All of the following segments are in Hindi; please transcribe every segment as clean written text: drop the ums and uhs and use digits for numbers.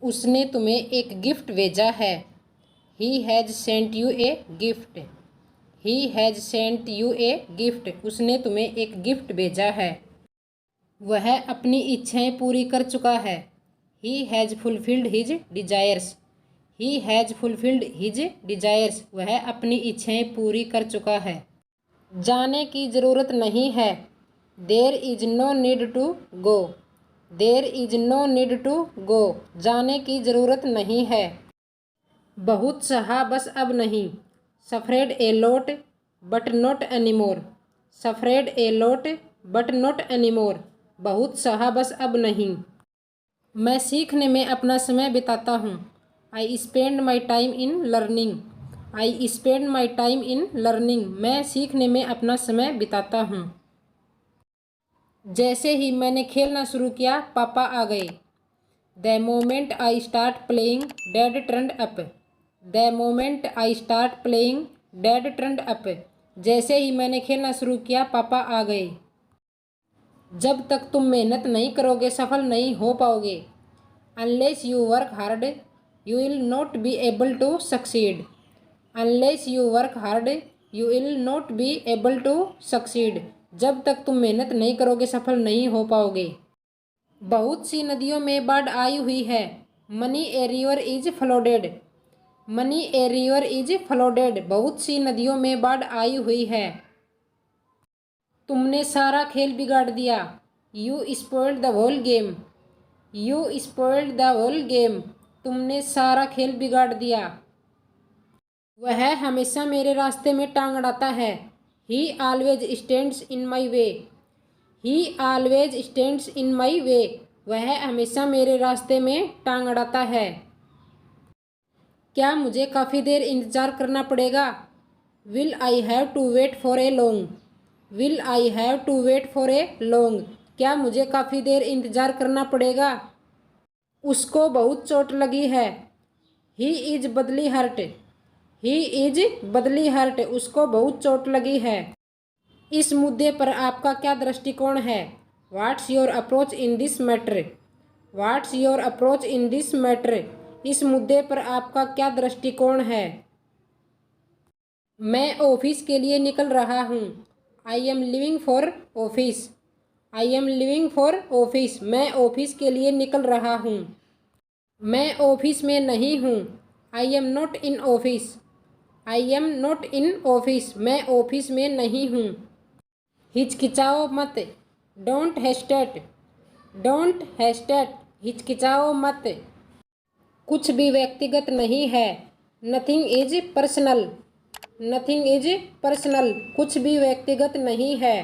उसने तुम्हें एक गिफ्ट भेजा है। He has sent U a gift. He has sent U a gift. उसने तुम्हें एक गिफ्ट भेजा है। वह अपनी इच्छाएं पूरी कर चुका है। He has fulfilled his desires. He has fulfilled his desires. वह अपनी इच्छाएं पूरी कर चुका है। जाने की ज़रूरत नहीं है। There is no need to go. There is no need to go. जाने की ज़रूरत नहीं है। बहुत सहा बस अब नहीं। Suffered a lot but not anymore. Suffered a lot but not anymore. बहुत सहा बस अब नहीं। मैं सीखने में अपना समय बिताता हूँ। I spend my time in learning. I spend my time in learning. मैं सीखने में अपना समय बिताता हूँ। जैसे ही मैंने खेलना शुरू किया पापा आ गए। The moment I start playing dad turned up. The moment I start playing dad turned up. जैसे ही मैंने खेलना शुरू किया पापा आ गए। जब तक तुम मेहनत नहीं करोगे सफल नहीं हो पाओगे। Unless you work hard you will not be able to succeed. Unless you work hard you will not be able to succeed. जब तक तुम मेहनत नहीं करोगे सफल नहीं हो पाओगे। बहुत सी नदियों में बाढ़ आई हुई है। Many a river is flooded. Many a river is flooded. बहुत सी नदियों में बाढ़ आई हुई है। तुमने सारा खेल बिगाड़ दिया। You spoiled the whole game. You spoiled the whole game. तुमने सारा खेल बिगाड़ दिया। वह हमेशा मेरे रास्ते में टांग अड़ाता है। He always stands in my way. He always stands in my way. वह हमेशा मेरे रास्ते में टांग अड़ाता है। क्या मुझे काफ़ी देर इंतज़ार करना पड़ेगा। Will I have to wait for a long. Will I have to wait for a long. क्या मुझे काफ़ी देर इंतज़ार करना पड़ेगा। उसको बहुत चोट लगी है। ही इज बदली हर्ट। ही इज बदली हर्ट। उसको बहुत चोट लगी है। इस मुद्दे पर आपका क्या दृष्टिकोण है। What's your approach in this matter. What's your approach in this matter. इस मुद्दे पर आपका क्या दृष्टिकोण है। मैं ऑफिस के लिए निकल रहा हूँ। I am living for office. I am living for office. मैं ऑफिस के लिए निकल रहा हूँ। मैं ऑफिस में नहीं हूँ। I am not in office. I am not in office. मैं ऑफिस में नहीं हूँ। हिचकिचाओ मत। डोंट हेस्टेट। डोंट हेस्टेट। हिचकिचाओ मत। कुछ भी व्यक्तिगत नहीं है। Nothing is personal. Nothing is personal. कुछ भी व्यक्तिगत नहीं है।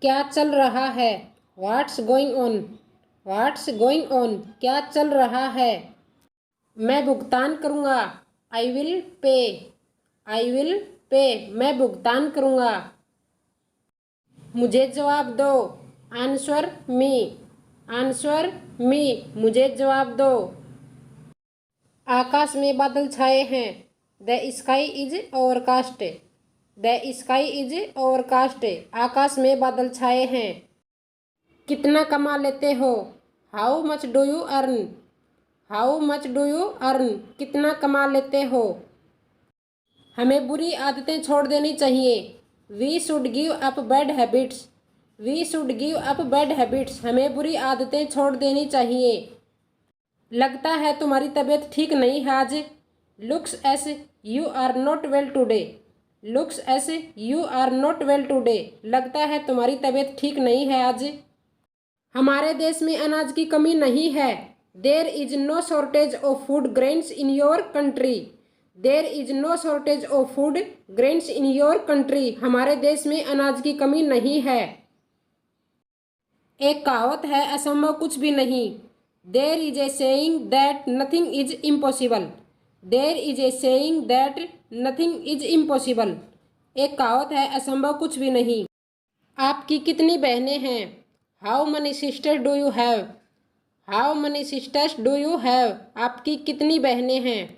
क्या चल रहा है। What's going on. What's going on. क्या चल रहा है। मैं भुगतान करूँगा। I will pay. I will pay. मैं भुगतान करूँगा। मुझे जवाब दो। Answer me. Answer me. मुझे जवाब दो। आकाश में बादल छाए हैं। The sky is overcast. The sky is overcast. आकाश में बादल छाए हैं। कितना कमा लेते हो। How much do you earn. How much do you earn. कितना कमा लेते हो। हमें बुरी आदतें छोड़ देनी चाहिए। We should give up bad habits. We should give up bad habits. हमें बुरी आदतें छोड़ देनी चाहिए। लगता है तुम्हारी तबीयत ठीक नहीं है आज। Looks as you are not well today. Looks as you are not well today. लगता है तुम्हारी तबीयत ठीक नहीं है आज। हमारे देश में अनाज की कमी नहीं है। There is no shortage of food grains in your country. There is no shortage of food grains in your country. हमारे देश में अनाज की कमी नहीं है। एक कहावत है असंभव कुछ भी नहीं। There is a saying that nothing is impossible. There is a saying that nothing is impossible. एक कहावत है असंभव कुछ भी नहीं। आपकी कितनी बहनें हैं। How many sister do you have. How many sisters do you have. आपकी कितनी बहनें हैं।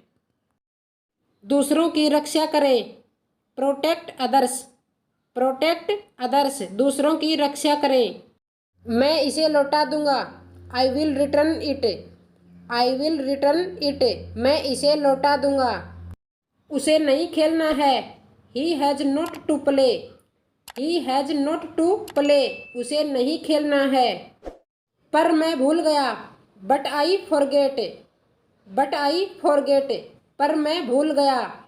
दूसरों की रक्षा करें। Protect others. Protect others. दूसरों की रक्षा करें। मैं इसे लौटा दूंगा। I will return it. I will return it, मैं इसे लौटा दूंगा। उसे नहीं खेलना है। He has not to play, he has not to play, उसे नहीं खेलना है। पर मैं भूल गया, but I forget, but I forget, पर मैं भूल गया।